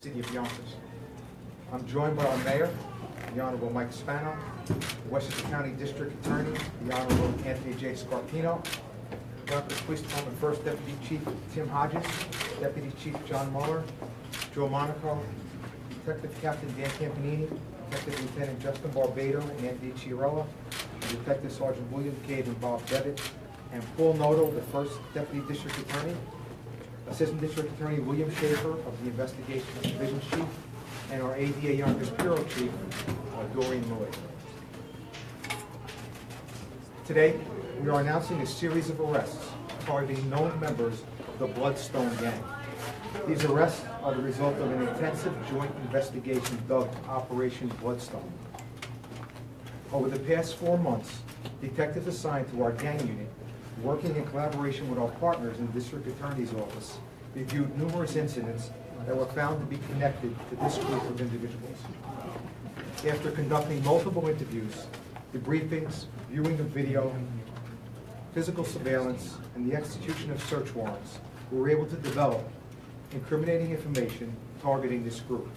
City of Yonkers. I'm joined by our mayor, the Honorable Mike Spano, the Westchester County District Attorney, the Honorable Anthony J. Scarpino, Yonkers Police Department First Deputy Chief Tim Hodges, Deputy Chief John Muller, Joe Monaco, Detective Captain Dan Campanini, Detective Lieutenant Justin Barbado and Andy Chiarella, Detective Sergeant William Cave and Bob Devitt, and Paul Noto, the First Deputy District Attorney, Assistant District Attorney William Schaefer of the Investigation Division Chief, and our ADA Yonkers Bureau Chief, Doreen Lloyd. Today, we are announcing a series of arrests targeting known members of the Bloodstone Gang. These arrests are the result of an intensive joint investigation dubbed Operation Bloodstone. Over the past 4 months, detectives assigned to our gang unit, working in collaboration with our partners in the District Attorney's Office, reviewed numerous incidents that were found to be connected to this group of individuals. After conducting multiple interviews, debriefings, viewing of video, physical surveillance, and the execution of search warrants, we were able to develop incriminating information targeting this group.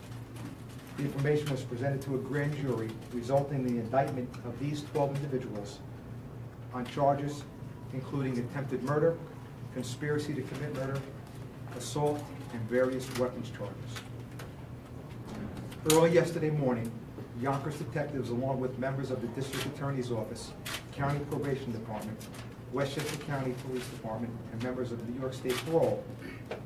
The information was presented to a grand jury, resulting in the indictment of these 12 individuals on charges including attempted murder, conspiracy to commit murder, assault, and various weapons charges. Early yesterday morning, Yonkers detectives, along with members of the District Attorney's Office, County Probation Department, Westchester County Police Department, and members of the New York State Parole,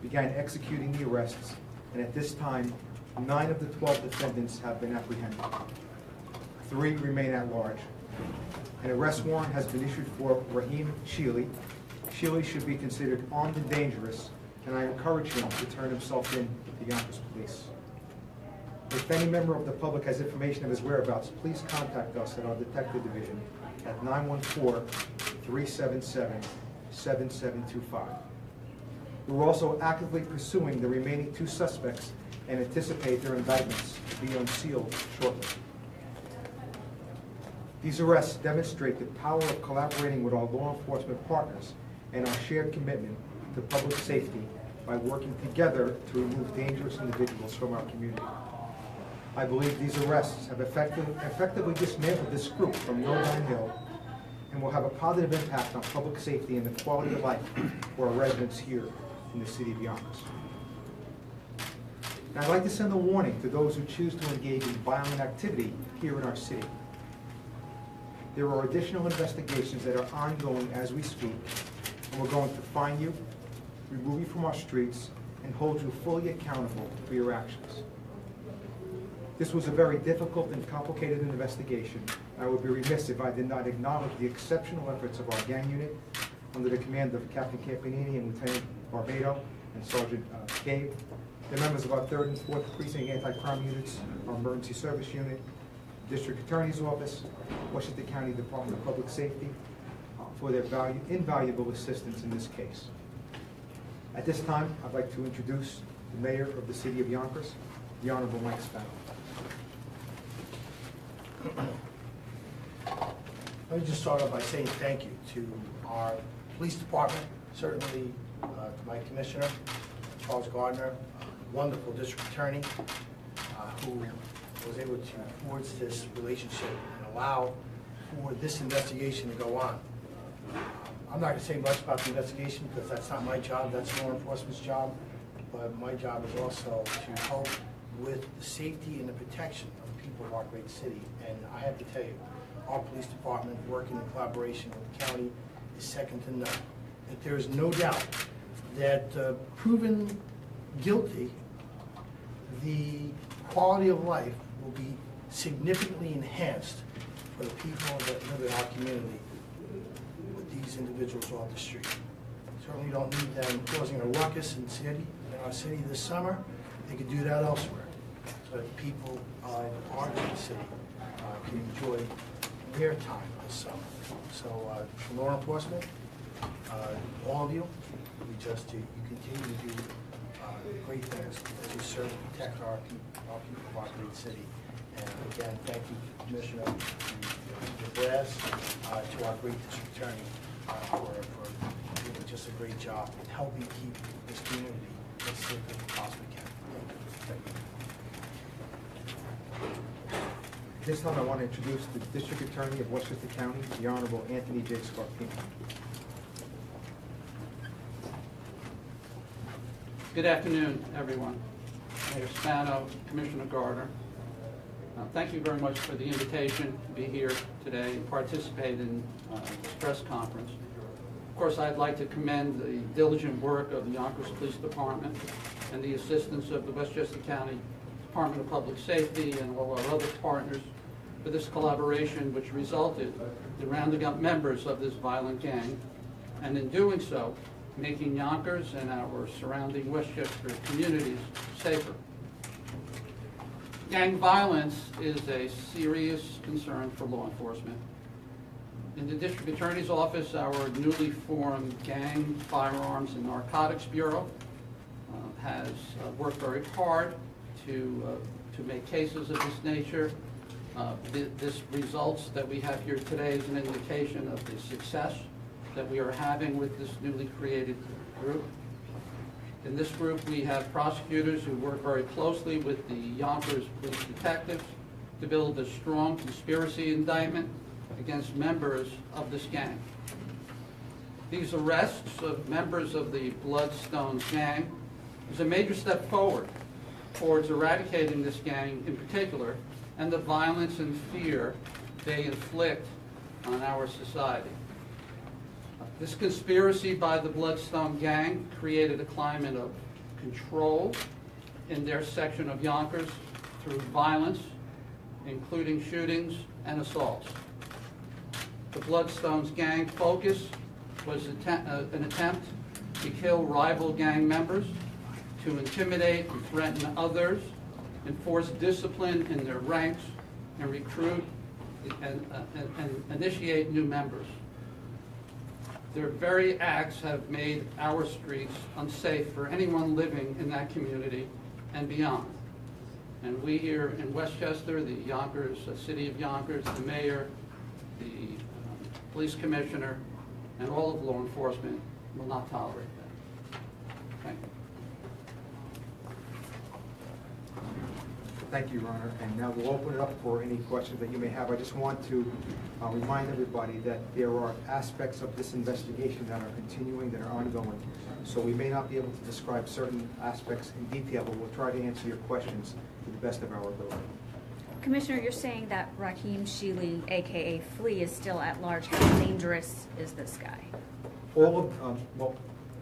began executing the arrests, and at this time, 9 of the 12 defendants have been apprehended. 3 remain at large. An arrest warrant has been issued for Raheem Sheely. Sheely should be considered armed and dangerous, and I encourage him to turn himself in to Yonkers Police. If any member of the public has information of his whereabouts, please contact us at our Detective Division at 914-377-7725. We're also actively pursuing the remaining 2 suspects and anticipate their indictments to be unsealed shortly. These arrests demonstrate the power of collaborating with our law enforcement partners and our shared commitment to public safety by working together to remove dangerous individuals from our community. I believe these arrests have effectively dismantled this group from low downhill and will have a positive impact on public safety and the quality of life for our residents here in the city of Yonkers. Now, I'd like to send a warning to those who choose to engage in violent activity here in our city. There are additional investigations that are ongoing as we speak, and we're going to find you, remove you from our streets, and hold you fully accountable for your actions. This was a very difficult and complicated investigation. I would be remiss if I did not acknowledge the exceptional efforts of our gang unit under the command of Captain Campanini and Lieutenant Barbado and Sergeant Cave, the members of our 3rd and 4th Precinct Anti-Crime Units, our Emergency Service Unit, District Attorney's Office, Washington County Department of Public Safety, for their invaluable assistance in this case. At this time, I'd like to introduce the Mayor of the City of Yonkers, the Honorable Mike Spano. Let me just start off by saying thank you to our police department, certainly to my commissioner, Charles Gardner, wonderful district attorney, who was able to forge this relationship and allow for this investigation to go on. I'm not going to say much about the investigation because that's not my job, that's law enforcement's job, but my job is also to help with the safety and the protection of the people of our great city. And I have to tell you, our police department, working in collaboration with the county, is second to none. That there is no doubt that proven guilty, the quality of life will be significantly enhanced for the people that live in our community with these individuals off the street. Certainly don't need them causing a ruckus in our city this summer. They could do that elsewhere, so that the people in our great city can enjoy their time this summer. So law enforcement, all of you, you continue to do great things as you serve and protect our people of our great city. And again, thank you, Commissioner, to the brass, to our great district attorney for doing just a great job in helping keep this community as safe as we possibly can. Thank you. This time I want to introduce the District Attorney of Westchester County, the Honorable Anthony J. Scarpino. Good afternoon, everyone. Mayor Spano, Commissioner Gardner. Thank you very much for the invitation to be here today and participate in this press conference. Of course, I'd like to commend the diligent work of the Yonkers Police Department and the assistance of the Westchester County Department of Public Safety and all our other partners for this collaboration, which resulted in rounding up members of this violent gang, and in doing so, making Yonkers and our surrounding Westchester communities safer. Gang violence is a serious concern for law enforcement. In the District Attorney's Office, our newly formed Gang, Firearms, and Narcotics Bureau has worked very hard to make cases of this nature. This results that we have here today is an indication of the success that we are having with this newly created group. In this group, we have prosecutors who work very closely with the Yonkers police detectives to build a strong conspiracy indictment against members of this gang. These arrests of members of the Bloodstone gang is a major step forward towards eradicating this gang in particular and the violence and fear they inflict on our society. This conspiracy by the Bloodstone gang created a climate of control in their section of Yonkers through violence, including shootings and assaults. The Bloodstone's gang focus was an attempt to kill rival gang members, to intimidate and threaten others, enforce discipline in their ranks, and recruit and initiate new members. Their very acts have made our streets unsafe for anyone living in that community and beyond. And we here in Westchester, the Yonkers, City of Yonkers, the mayor, the police commissioner, and all of law enforcement will not tolerate that. Thank you. Thank you, Your Honor. And now we'll open it up for any questions that you may have. I just want to remind everybody that there are aspects of this investigation that are continuing, that are ongoing. So we may not be able to describe certain aspects in detail, but we'll try to answer your questions to the best of our ability. Commissioner, you're saying that Raheem Sheely, aka Flea, is still at large. How dangerous is this guy? All of, well,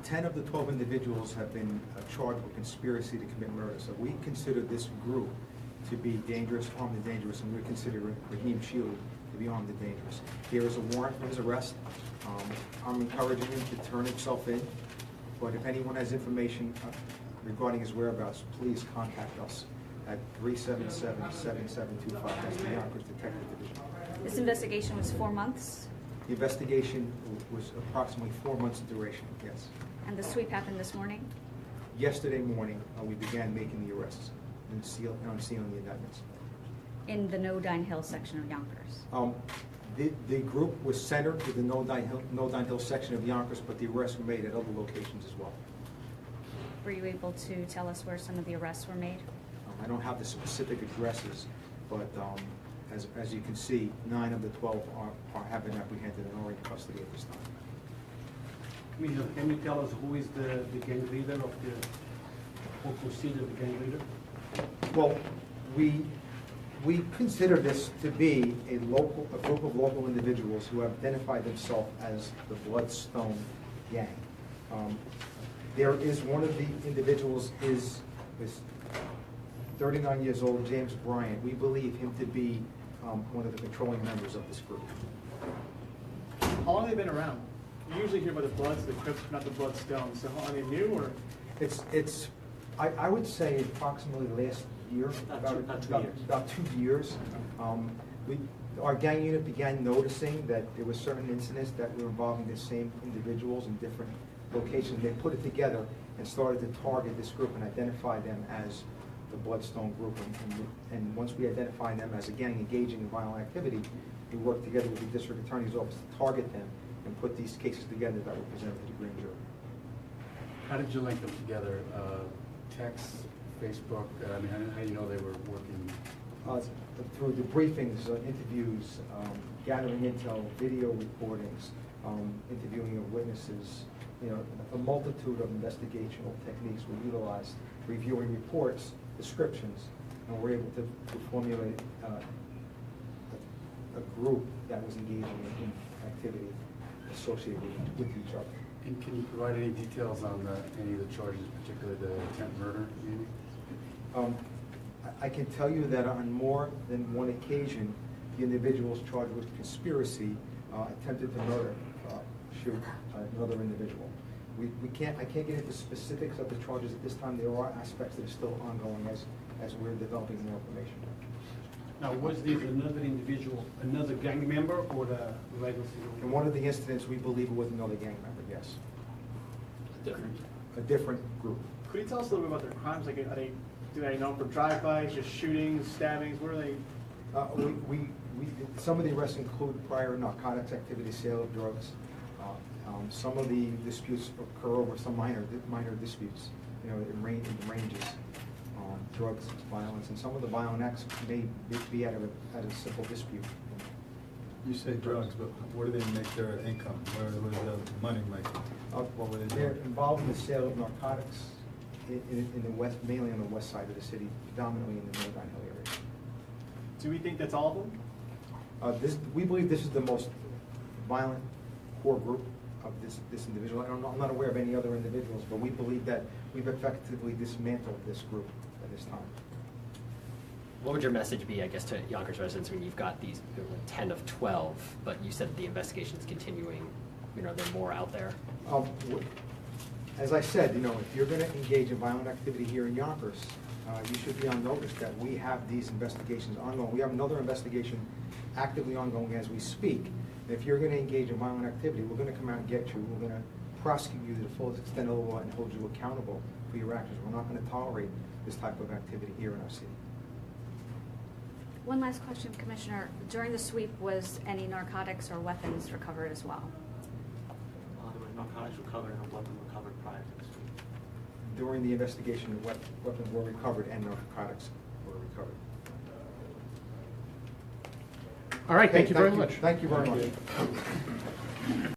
10 of the 12 individuals have been charged with conspiracy to commit murder. So we consider this group to be dangerous, armed and dangerous, and we consider Raheem Sheely to be armed and dangerous. There is a warrant for his arrest. I'm encouraging him to turn himself in, but if anyone has information regarding his whereabouts, please contact us at 377-7725. That's the Yonkers Detective Division. This investigation was 4 months, The investigation was approximately 4 months in duration, yes. and the sweep happened this morning? Yesterday morning, we began making the arrests and sealing the indictments. In the No-Dine Hill section of Yonkers? The group was centered to the No-Dine Hill section of Yonkers, but the arrests were made at other locations as well. Were you able to tell us where some of the arrests were made? I don't have the specific addresses, but as you can see, 9 of the 12 have been apprehended and are in custody at this time. Commissioner, can you tell us who is the gang leader of who considered the gang leader? Well, we consider this to be a group of local individuals who have identified themselves as the Bloodstone gang. There is one of the individuals is 39 years old, James Bryant. We believe him to be one of the controlling members of this group. How long have they been around? You usually hear about the Bloods, the Crips, not the Bloodstones. So are they new or? I would say approximately last year, about 2 years. Our gang unit began noticing that there were certain incidents that were involving the same individuals in different locations. They put it together and started to target this group and identify them as the Bloodstone group. And once we identify them as a gang engaging in violent activity, we worked together with the district attorney's office to target them and put these cases together that were presented to the grand jury. How did you link them together? Text, Facebook? I mean, how do you know they were working through debriefings, interviews, gathering intel, video recordings, interviewing of witnesses, you know, a multitude of investigational techniques were utilized, reviewing reports, descriptions, and we're able to formulate a group that was engaging in activity associated with each other. And can you provide any details on any of the charges, particularly the attempt murder, maybe? I can tell you that on more than one occasion, the individuals charged with conspiracy attempted to murder, shoot another individual. I can't get into specifics of the charges at this time. There are aspects that are still ongoing as we're developing more information. Now, was this another individual, another gang member, or the regular civilian? In one of the incidents, we believe it was another gang member, yes. Different. A different group. Could you tell us a little bit about their crimes? Like, do they know for drive-bys, just shootings, stabbings? What are they? Some of the arrests include prior narcotics activity, sale of drugs. Some of the disputes occur over some minor disputes, you know, in ranges, drugs, violence, and some of the violent acts may be at a simple dispute. You say drugs, but where do they make their income? Where is the money making? What were they They're doing? involved in the sale of narcotics in the west, mainly on the west side of the city, predominantly in the Northern Hill area. Do we think that's all of them? We believe this is the most violent core group of this individual. I'm not aware of any other individuals, but we believe that we've effectively dismantled this group at this time. What would your message be, I guess, to Yonkers residents when you've got these 10 of 12, but you said the investigation is continuing? You know, are there more out there? As I said, you know, if you're going to engage in violent activity here in Yonkers, you should be on notice that we have these investigations ongoing. We have another investigation actively ongoing as we speak. And if you're going to engage in violent activity, we're going to come out and get you. We're going to prosecute you to the fullest extent of the law and hold you accountable for your actions. We're not going to tolerate this type of activity here in our city. One last question, Commissioner. During the sweep, was any narcotics or weapons recovered as well? There were narcotics recovered and a weapon recovered prior to the sweep. During the investigation, weapons were recovered and narcotics were recovered. All right, thank you very much. Thank you very much.